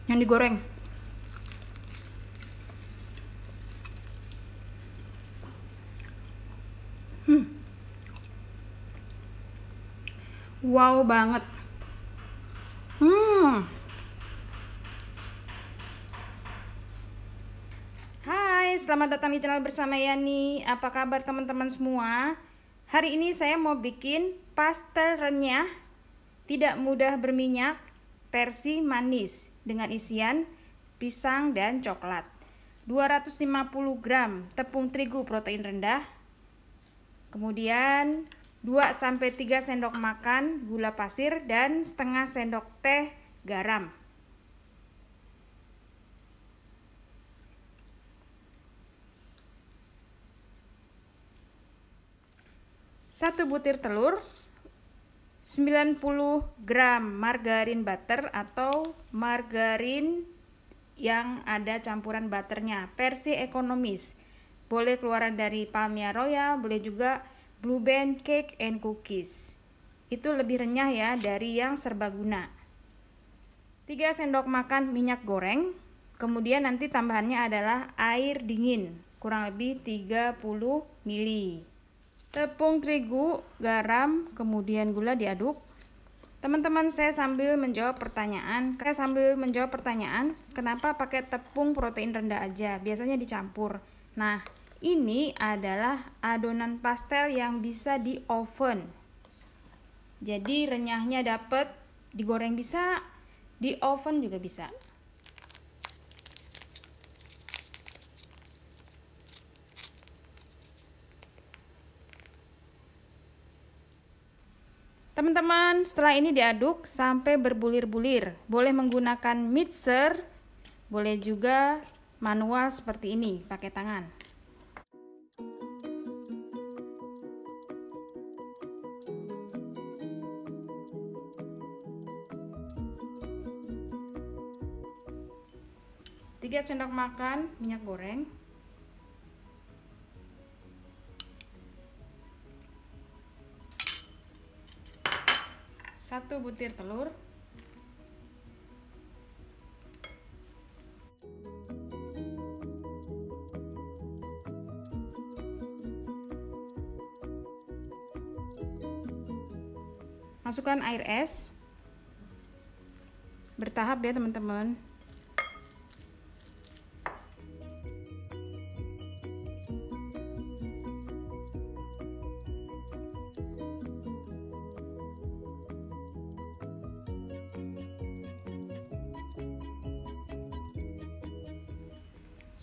yang digoreng. Wow banget. Hai, selamat datang di channel bersama Yani. Apa kabar teman-teman semua? Hari ini saya mau bikin pastel renyah tidak mudah berminyak versi manis dengan isian pisang dan coklat. 250 gram tepung terigu protein rendah. Kemudian 2-3 sendok makan gula pasir dan setengah sendok teh garam. Satu butir telur, 90 gram margarin butter atau margarin yang ada campuran butternya versi ekonomis. Boleh keluaran dari Palmia Royal, boleh juga Blue Band Cake and Cookies. Itu lebih renyah ya dari yang serbaguna. 3 sendok makan minyak goreng. Kemudian nanti tambahannya adalah air dingin, kurang lebih 30 ml. Tepung terigu, garam, kemudian gula diaduk. Teman-teman, saya sambil menjawab pertanyaan, kenapa pakai tepung protein rendah aja? Biasanya dicampur. Nah, ini adalah adonan pastel yang bisa di oven. Jadi renyahnya dapet, digoreng bisa, di oven juga bisa. Teman-teman, setelah ini diaduk sampai berbulir-bulir. Boleh menggunakan mixer, boleh juga manual seperti ini, pakai tangan. Tiga sendok makan minyak goreng. Satu butir telur. Masukkan air es. Bertahap ya teman-teman.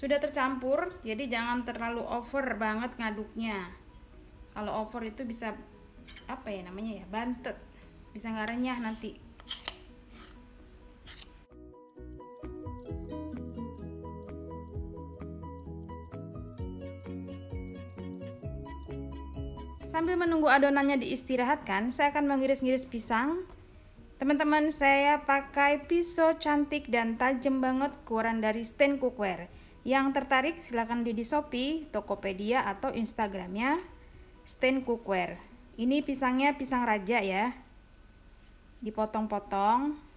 Sudah tercampur, jadi jangan terlalu over banget ngaduknya. Kalau over itu bisa bantet, bisa nggak renyah nanti. Sambil menunggu adonannya diistirahatkan, saya akan mengiris-ngiris pisang. Teman-teman, saya pakai pisau cantik dan tajam banget keluaran dari Stain Cookware. Yang tertarik silahkan beli di Shopee, Tokopedia atau Instagramnya Stain Cookware. Ini pisangnya pisang raja ya, dipotong-potong.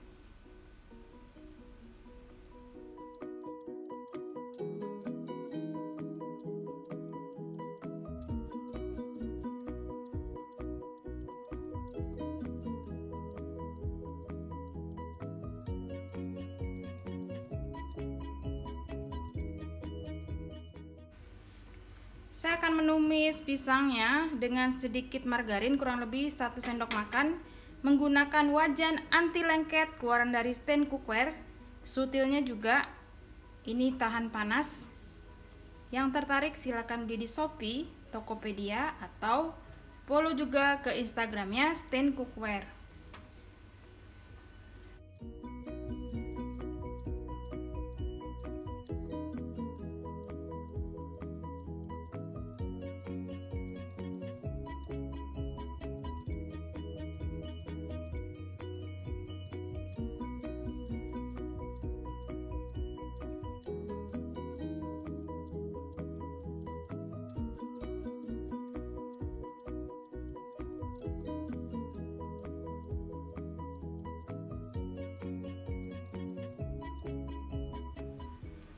Saya akan menumis pisangnya dengan sedikit margarin, kurang lebih 1 sendok makan, menggunakan wajan anti lengket keluaran dari Stain Cookware. Sutilnya juga ini tahan panas. Yang tertarik silakan beli di Shopee, Tokopedia atau follow juga ke Instagramnya Stain Cookware.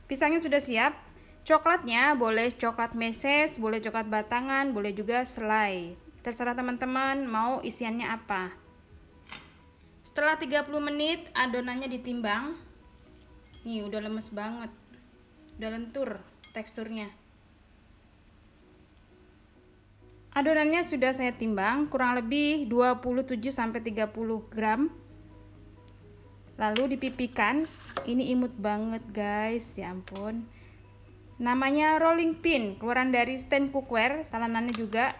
Pisangnya sudah siap. Coklatnya boleh coklat meses, boleh coklat batangan, boleh juga selai. Terserah teman-teman mau isiannya apa. Setelah 30 menit adonannya ditimbang. Nih udah lemes banget. Udah lentur teksturnya. Adonannya sudah saya timbang kurang lebih 27-30 gram. Lalu dipipikan. Ini imut banget guys, ya ampun. Namanya rolling pin, keluaran dari stand cookware, talanannya juga.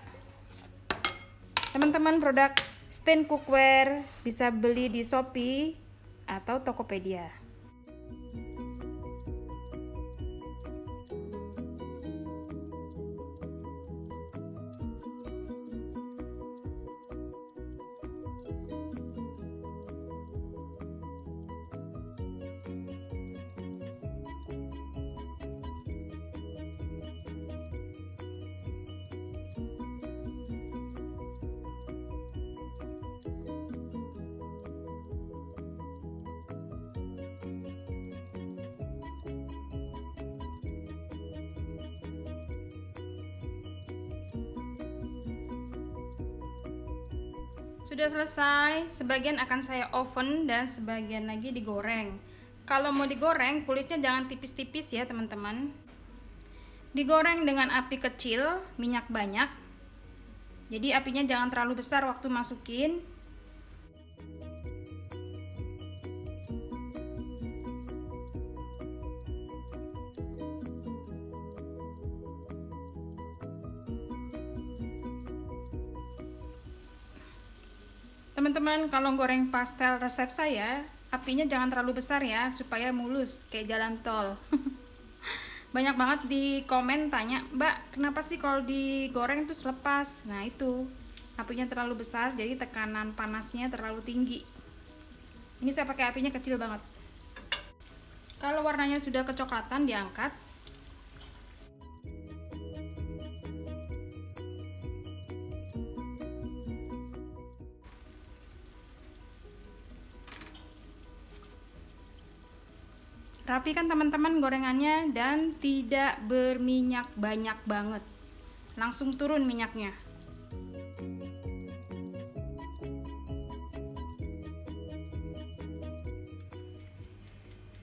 Teman-teman produk stand cookware bisa beli di Shopee atau Tokopedia. Sudah selesai, sebagian akan saya oven dan sebagian lagi digoreng. Kalau mau digoreng, kulitnya jangan tipis-tipis ya teman-teman. Digoreng dengan api kecil, minyak banyak. Jadi apinya jangan terlalu besar waktu masukin. Teman-teman, kalau goreng pastel resep saya, apinya jangan terlalu besar ya, supaya mulus kayak jalan tol. Banyak banget di komen tanya, Mbak, kenapa sih kalau digoreng terus lepas? Nah itu, apinya terlalu besar, jadi tekanan panasnya terlalu tinggi. Ini saya pakai apinya kecil banget. Kalau warnanya sudah kecoklatan, diangkat. Rapikan teman-teman gorengannya dan tidak berminyak banyak banget. Langsung turun minyaknya.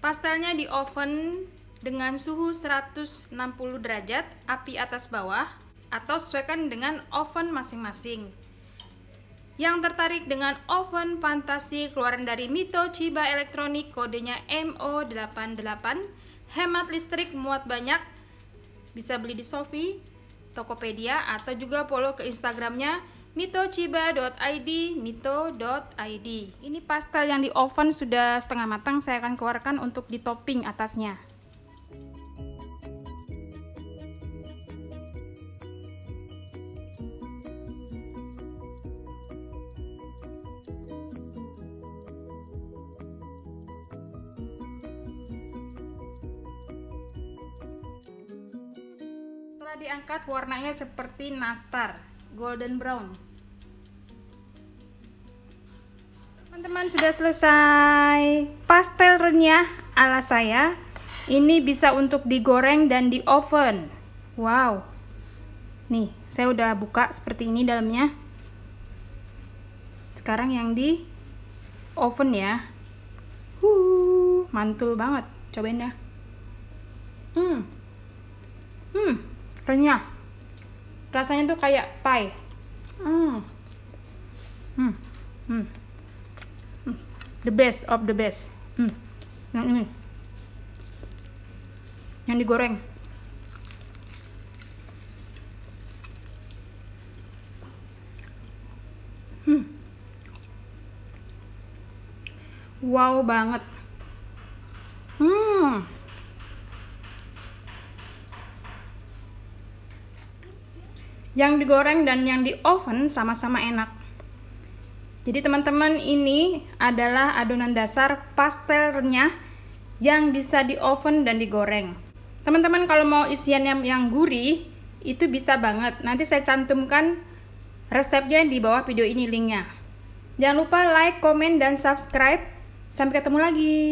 Pastelnya di oven dengan suhu 160 derajat, api atas bawah, atau sesuaikan dengan oven masing-masing. Yang tertarik dengan oven fantasi keluaran dari Mito Chiba Elektronik, kodenya MO88, hemat listrik, muat banyak, bisa beli di Shopee, Tokopedia, atau juga follow ke Instagramnya mitochiba.id, mito.id. Ini pastel yang di oven sudah setengah matang, saya akan keluarkan untuk di topping atasnya. Setelah diangkat, warnanya seperti nastar, golden brown. Teman-teman, sudah selesai pastel renyah ala saya. Ini bisa untuk digoreng dan di oven. Wow, nih saya udah buka seperti ini dalamnya. Sekarang yang di oven ya. Mantul banget, cobain dah. Renyah, rasanya tuh kayak pie. The best of the best. Yang ini, yang digoreng. Wow banget. Yang digoreng dan yang di oven sama-sama enak. Jadi teman-teman, ini adalah adonan dasar pastel renyah yang bisa di oven dan digoreng. Teman-teman kalau mau isiannya yang gurih, itu bisa banget. Nanti saya cantumkan resepnya di bawah video ini linknya. Jangan lupa like, komen, dan subscribe. Sampai ketemu lagi.